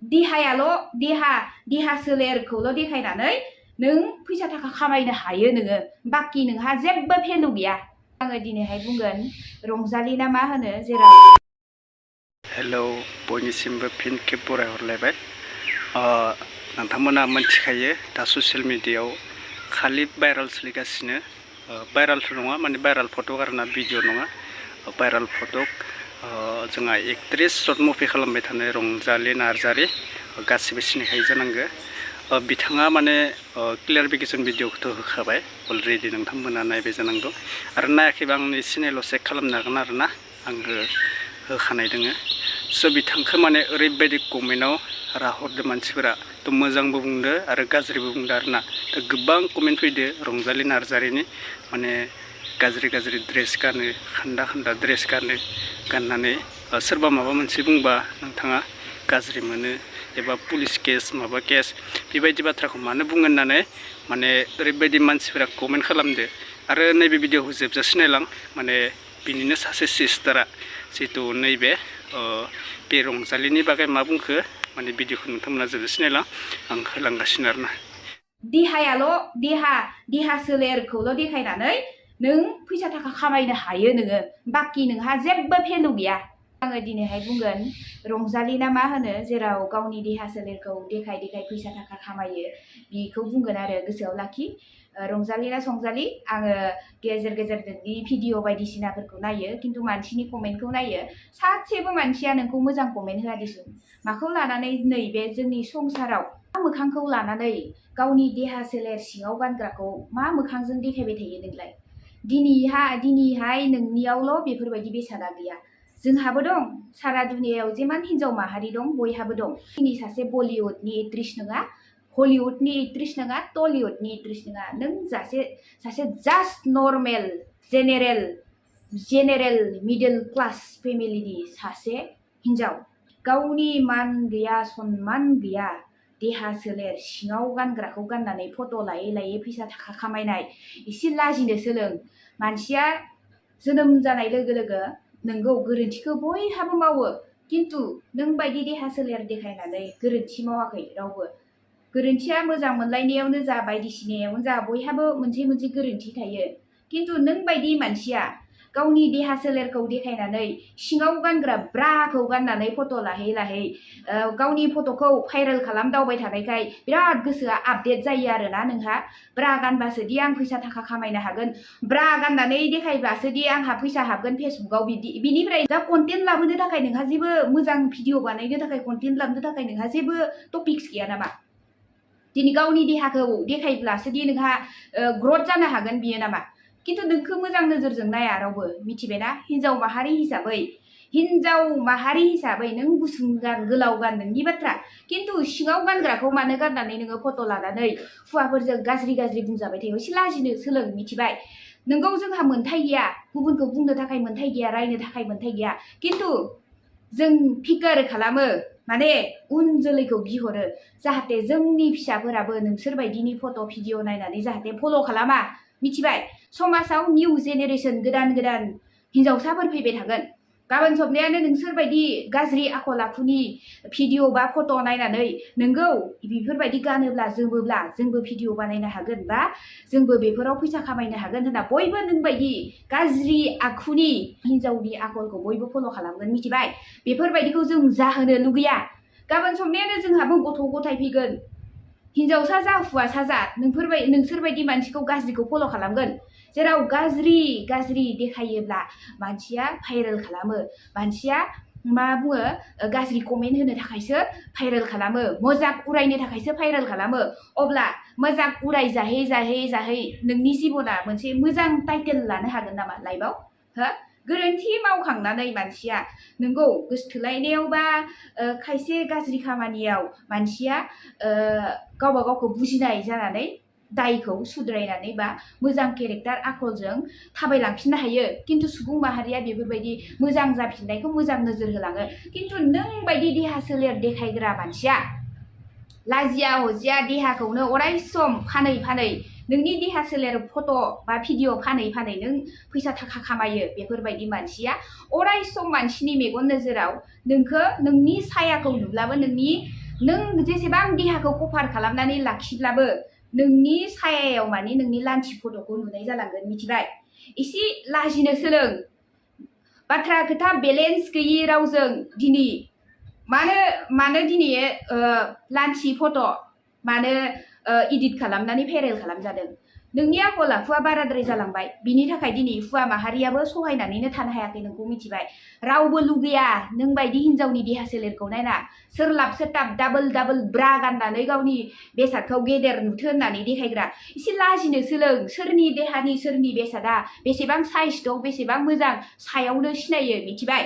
देहायाल' देहा सोलेरखौल' देखायनानै नों फैसा थाखा खामायनो हायो नोङो बाखि नोंहा जेबो भेलु गैया। आङो दिनैहाय बुंगोन रंजालि ना मा होनो जेराव हेलौ बयनिसिमबो फिन खेब बरायहरलायबाय। नोंथांमोना मिथिखायो दा ससियेल मिडियायाव खालि भाइराल सोलिगासिनो। भाइरालथ' नङा माने भाइराल फटक आरोना भिडिअ नङा भाइराल फटक। जोंहा एक्ट्रेस सर्ट मुभि खालामबाय थानाय रंजालि नार्जारि गासिबो सिनायखायो जानांगौ। बिथाङा माने क्लियारिफिकेसन भिडिअखौथ' होखाबाय अलरेडि नोंथांमोना नायबाय जानांगौ आरो नायाखैबा आंनि चेनेलाव चेक खालामनो हागोन आरोना आङो होखानाय दोङो। स' बिथांखौ माने ओरैबायदि कमेन्टआव राहरदो मानसिफोरा थ' मोजांबो बुंदो आरो गाज्रिबो बुंदो आरोना। दा गोबां कमेन्ट फैदो रंजालि नार्जारिनि माने गाज्रि ड्रेस गानो खान्दा ड्रेस गाननानै सोरबा माबा मोनसे बुंबा नोंथाङा गाज्रि मोनो एबा पुलिस केस माबा केस बेबायदि बाथ्राखौ मानो बुङो होननानै माने ओरैबायदि मानसिफोरा कमेन्ट खालामदो। आरो नैबे भिडिअखौ जोबजासे नायलां माने बिनिनो सासे सिस्टारा जिहेतु नैबे बे रंजालिनि बागै मा बुंखो माने भिडिअखौ नोंथांमोना जोबजासे नायलां आं होलांगासिनो आरोना। देहा सोलेरखौल' देखायनानै नों फैसा थाखा खामायनो हायो नोङो बाखि नोंहा जेबो भेलु गैया। आङो दिनैहाय बुंगोन रंजालि ना मा होनो जेराव गावनि देहा सोलेरखौ देखाय फैसा थाखा खामायो बेखौ बुंगोन आरो गोसोआव लाखि। रंजालि ना संजालि आङो गेजेर नोंनि भिडिअ बायदिसिनाफोरखौ नायो खिन्थु मानसिनि कमेन्टखौ नायो सासेबो मानसिया नोंखौ मोजां कमेन्ट होआ दिसुन। माखौ लानानै नैबे जोंनि संसाराव मोखांखौ लानानै गावनि देहा सोलेर सिङाव गानग्राखौ मा मोखांजों देखायबाय थायो नोंलाय? दिनैहाय नोंनियावल' बेफोरबायदि बेसादा गैया, जोंहाबो दं। सारा दुनियायाव जेमान हिन्जाव माहारि दं बयहाबो दं। दिनै सासे बलिउडनि एक्ट्रेस नङा, हलिउडनि एक्ट्रेस नङा, टलिउडनि एक्ट्रेस नङा, नों सासे just normal general middle class फेमिलिनि सासे हिन्जाव गावनि मान गैया सनमान गैया देहा सोलेर सिङाव गानग्राखौ गाननानै फट' लायै फैसा थाखा खामायनाय एसे लाजिनो सोलों। मानसिया जोनोम जानाय लोगो लोगो नोंगौ गोरोन्थिखौ बयहाबो मावो खिन्थु नों बायदि देहा सोलेर देखायनानै गोरोन्थि मावाखै रावबो। गोरोन्थिया मोजां मोनलायनायावनो जा बायदिसिनायावनो जा बयहाबो मोनसे गोरोन्थि थायो खिन्थु नों बायदि मानसिया गावनि देहा सोलेरखौ देखायनानै सिङाव गानग्रा ब्राखौ गाननानै फट' लाहै गावनि फट'खौ भाइरेल खालामदावबाय थानायखाय बिराद गोसोआ आपडेट जायो आरोना नोंहा। ब्रा गानबासोदि आं फैसा थाखा खामायनो हागोन, ब्रा गाननानै देखायब्लासोदि आंहा फैसा हाबगोन फेसबुकाव बिनिफ्राय दा कन्टेन्ट लाबोनो थाखाय नोंहा जेबो मोजां भिडिअ बानायनो थाखाय कन्टेन्ट लाबोनो थाखाय नोंहा जेबो टपिक्स गैया नामा? दिनै गावनि देहाखौ देखायब्लासोदि नोंहा ग्रथ जानो हागोन बियो नामा? खिन्थु नोंखौ मोजां नोजोरजों नाया रावबो मिथिबायना? हिन्जाव माहारि हिसाबै नों गुसुं गान गोलाव गान नोंनि बाथ्रा खिन्थु सिङाव गानग्राखौ मानो गाननानै नोङो फट' लानानै हौवाफोरजों गाज्रि बुंजाबाय थायो? एसे लाजिनो सोलों मिथिबाय? नोंगौ जोंहा मोन्थाय गैया, गुबुनखौ बुंनो थाखाय मोन्थाय गैया, रायनो थाखाय मोन्थाय गैया खिन्थु जों फिकार खालामो माने उन जोलैखौ गिहरो जाहाथे जोंनि फिसाफोराबो नोंसोरबायदिनि फट' भिडिअ नायनानै जाहाथे फल' खालामा मिथिबाय? समाजाव निउ जेनेरेसन गोदान हिन्जावसाफोर फैबाय थागोन। गाबोन सबनायानो नोंसोरबायदि गाज्रि आखल आखुनि भिडिअ बा फट' नायनानै नोंगौ बेफोरबायदि गानोब्ला जोमोब्ला जोंबो भिडिअ बानायनो हागोन बा जोंबो बेफोराव फैसा खामायनो हागोन होनना बयबो नोंबायदि गाज्रि आखुनि हिन्जावनि आखलखौ बयबो फल' खालामगोन मिथिबाय? बेफोरबायदिखौ जों जाहोनो लुगैया। गाबोन सबनायानो जोंहाबो गथ' गथाय फैगोन, हिन्जावसा जा हौवासा जा नोंसोरबायदि मानसिखौ गाज्रिखौ फल' खालामगोन। जेराव गाज्रि देखायोब्ला मानसिया भाइरेल खालामो, मानसिया मा बुङो गाज्रि कमेन्ट होनो थाखायसो भाइरेल खालामो, मजाक उरायनो थाखायसो भाइरेल खालामो। अब्ला मजाक उराय जाहै नोंनि जिबना मोनसे मोजां टाइटेल लानो हागोन नामा लाइफआव? हो? गोरोन्थि मावखांनानै मानसिया नोंगौ गोसथोलायनायाव बा खायसे गाज्रि खामानियाव मानसिया गावबा गावखौ बुजिनाय जानानै दायखौ सुद्रायनानै बा मोजां केरेक्टार आखलजों थाबायलांफिननो हायो खिन्थु सुबुं माहारिया बेफोरबायदि मोजां जाफिननायखौ मोजां नोजोर होलाङो। खिन्थु नों बायदि देहा सोलेर देखायग्रा मानसिया लाजिया हजिया देहाखौनो अराय सम फानै नोंनि देहा सोलेर फट' बा भिडिअ फानै नों फैसा थाखा खामायो। बेफोरबायदि मानसिया अराय सम मानसिनि मेगन नोजोराव नोंनि सायाखौ नुब्लाबो नोंनि नों जेसेबां देहाखौ कभार खालामनानै लाखिब्लाबो नोंनि सायायाव माने नोंनि लान्थि फट'खौ नुनाय जालांगोन मिथिबाय एसे लाजिनो सोलों बाथ्रा खोथा बेलेन्स गैयि रावजों दिनै मानो दिनै लान्थि फट' मानो इडिट खालामनानै भाइरेल खालामजादों नोंनि आखल आखुआ बाराद्राय जालांबाय बिनि थाखाय दिनै हुवा माहारियाबो सहायनानैनो थानो हायाखै नोंखौ मिथिबाय रावबो लुगैया नों बायदि हिनजावनि देहा सोलेरखौ नायना सोरलाब सोरथाब डाबल ब्रा गाननानै गावनि बेसादखौ गेदेर नुथो होननानै देखायग्रा एसे लाजिनो सोलों सोरनि देहानि सोरनि बेसादा बेसेबां साइज दं बेसेबां मोजां सायावनो सिनायो मिथिबाय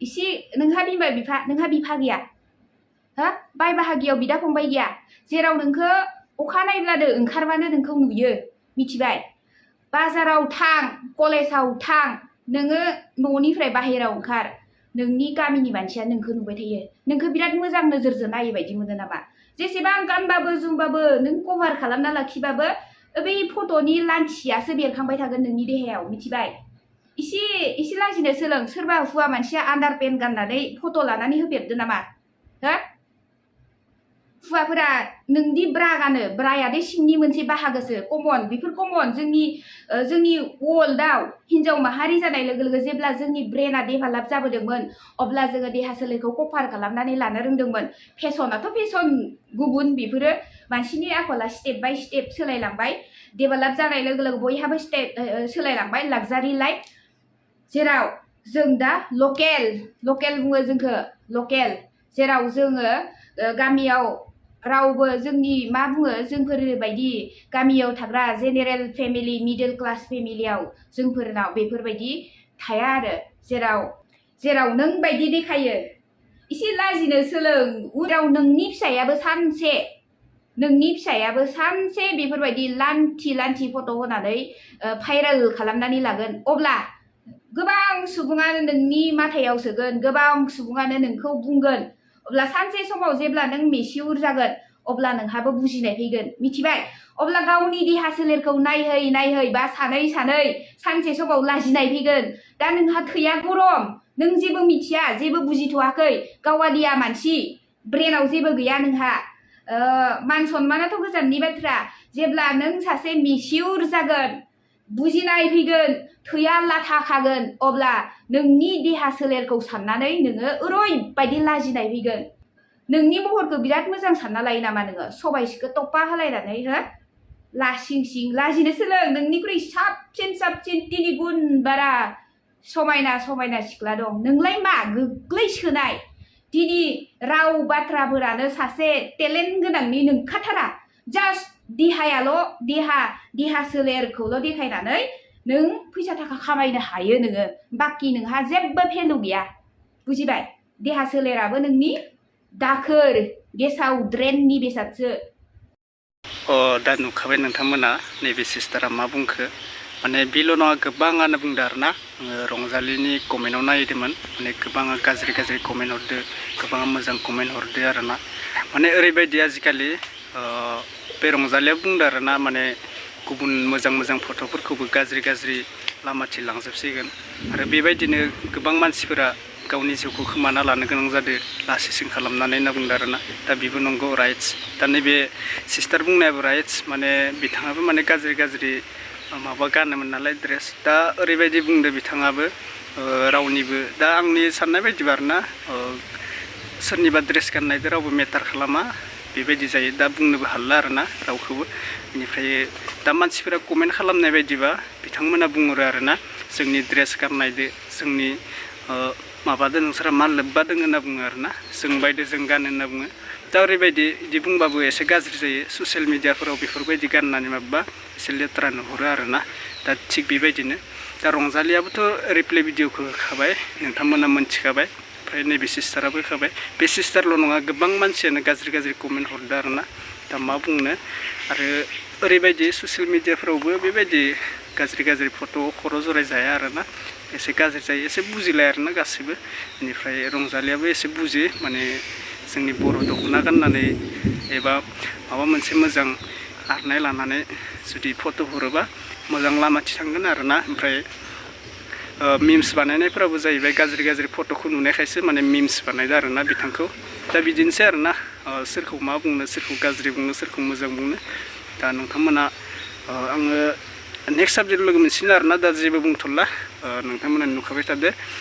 एसे नोंहा बिमा बिफा नोंहा बिफा गैया हा बाय बाहागियाव बिदा फंबाय गैया जेराव नोंखौ अखा नायब्लानो ओंखारबानो नोंखौ नुयो मिथिबाय बाजाराव थां कलेजाव थां नोङो न'निफ्राय बाहेराव ओंखार नोंनि गामिनि मानसिया नोंखौ नुबाय थायो नोंखौ बिराद मोजां नोजोरजों नायो बायदि मोनो नामा जेसेबां गानबाबो जोमबाबो नों कभार खालामना लाखिबाबो बै फट'नि लान्थियासो बेरखांबाय थागोन नोंनि देहायाव मिथिबाय एसे लाजिनो सोलों सोरबा हुवा मानसिया आन्डार पेन्ट गाननानै फट' लानानै होफेरदो नामा हो हुवाफोरा नोंदि ब्रा गानो ब्राया दे सिंनि मोनसे बाहागोसो कमन बेफोर कमन जोंनि वर्ल्डआव हिनजाव माहारि जानाय लोगो लोगो जेब्ला जोंनि ब्रेना डेभेलप जाबोदोंमोन अब्ला जोङो देहा सोलेरखौ कभार खालामनानै लानो रोंदोंमोन फेशनाथ' फेशन गुबुन बेफोरो मानसिनि आखला स्टेप बाय स्टेप सोलायलांबाय डेभेलप जानाय लोगो लोगो बयहाबो स्टेप सोलायलांबाय लाक्जारि लाइफ जेराव जों दा लकेल बुङो जोंखौ लकेल जेराव जोङो गामियाव रावबो जोंनि मा बुङो जोंफोर बायदि गामियाव थाग्रा जेनेरेल फेमिलि मिडल क्लास फेमिलियाव जोंफोरनाव बेफोरबायदि थाया आरो जेराव नों बायदि देखायो एसे लाजिनो सोलों उनाव नोंनि फिसायाबो सानसे बेफोरबायदि लान्थि फट' होनानै भाइरेल खालामनानै लागोन अब्ला गोबां सुबुङानो नोंनि माथायाव सोगोन गोबां सुबुङानो नोंखौ बुंगोन अब्ला सानसे समाव जेब्ला नों मेसिउर जागोन अब्ला नोंहाबो बुजिनाय फैगोन मिथिबाय अब्ला गावनि देहा सोलेरखौ नायहै बा सानै सानसे समाव लाजिनाय फैगोन दा नोंहा थैया गरम नों जेबो मिथिया जेबो बुजिथ'वाखै गावालिया मानसि ब्रेनाव जेबो गैया नोंहा मान सनमानाथ' गोजाननि बाथ्रा जेब्ला नों सासे मेसिउर जागोन बुजिनाय फैगोन थैया लाथा खागोन अब्ला नोंनि देहा सोलेरखौ साननानै नोङो ओरैबायदि लाजिनाय फैगोन नोंनि महरखौ बिराद मोजां सानना लायो नामा नोङो सबायसिखौ टपा होलायनानै हो लासिं लाजिनो सोलों नोंनिख्रुइ साबसिन 3 गुन बारा समायना सिख्ला दं नोंलाय मा गोग्लैसोनाय दिनै राव बाथ्राफोरानो सासे टेलेन्ट गोनांनि नोंखाथारा जास्ट देहा सोलेरखौल' देखायनानै नों फैसा थाखा खामायनो हायो नोङो बाखि नोंहा जेबो भेलु गैया बुजिबाय देहा सोलेराबो नोंनि दाखोर गेसाव ड्रेननि बेसादसो दा नुखाबाय नोंथांमोना नैबे सिस्टारा मा बुंखो माने बेल' नङा गोबाङानो बुंदो आरोना रंजालिनि कमेन्टआव नायदोंमोन माने गोबाङा गाज्रि कमेन्ट हरदो गोबाङा मोजां कमेन्ट हरदो आरोना माने ओरैबायदि आजिखालि बे रंजालिया बुंदो आरोना माने गुबुन मोजां फट'फोरखौबो गाज्रि लामाथिं लांजोबसिगोन आरो बेबायदिनो गोबां मानसिफोरा गावनि जिउखौ खोमाना लानो गोनां जादों लासिं खालामनानै होनना बुंदो आरोना दा बेबो नंगौ राइट्स दा नैबे सिस्टार बुंनायाबो राइट्स माने बिथाङाबो माने गाज्रि माबा गानोमोन नालाय ड्रेस दा ओरैबायदि बुंदो बिथाङाबो रावनिबो दा आंनि साननाय बायदिबा आरोना सोरनिबा ड्रेस गाननायजों रावबो मेटार खालामा बेबायदि जायो दा बुंनोबो हाला आरोना रावखौबो बेनिफ्राय दा मानसिफोरा कमेन्ट खालामनाय बायदिबा बिथांमोना बुंहरो आरोना जोंनि ड्रेस गाननायदो जोंनि माबादो नोंसोरा मा लोब्बा दङ होनना बुङो आरोना जों बायदो जों गानो होनना बुङो दा ओरैबायदि बिदि बुंबाबो एसे गाज्रि जायो ससियेल मिडियाफोराव बेफोरबायदि गाननानै माबा एसे लेथ्रा नुहुरो आरोना दा थिग बेबायदिनो दा रंजालियाबोथ' रिप्ले भिडिअखौ होखाबाय नोंथांमोना मोनथिखाबाय ओमफ्राय नैबे सिस्टाराबो होखाबाय बे सिस्टारल' नङा गोबां मानसियानो गाज्रि कमेन्ट हरदो आरोना दा मा बुंनो आरो ओरैबायदि ससियेल मिडियाफोरावबो बेबायदि गाज्रि फट' खर' जराय जाया आरोना एसे गाज्रि जायो एसे बुजिलाय आरोना गासैबो बेनिफ्राय रंजालियाबो एसे बुजियो माने जोंनि बर' दख'ना गाननानै एबा माबा मोनसे मोजां आर'नाइ लानानै जुदि फट' हरोबा मोजां लामाथिं थांगोन आरोना ओमफ्राय मिम्स बानायनायफोराबो जाहैबाय गाज्रि फट'खौ नुनायखायसो माने मिम्स बानायदो आरोना बिथांखौ दा बिदिनोसै आरोना सोरखौ मा बुंनो सोरखौ गाज्रि बुंनो सोरखौ मोजां बुंनो दा नोंथांमोना आङो नेक्स्ट साबजेक्ट लोगो मोनसिगोन आरोना दा जेबो बुंथ'ला नोंथांमोना नुखाबाय थादो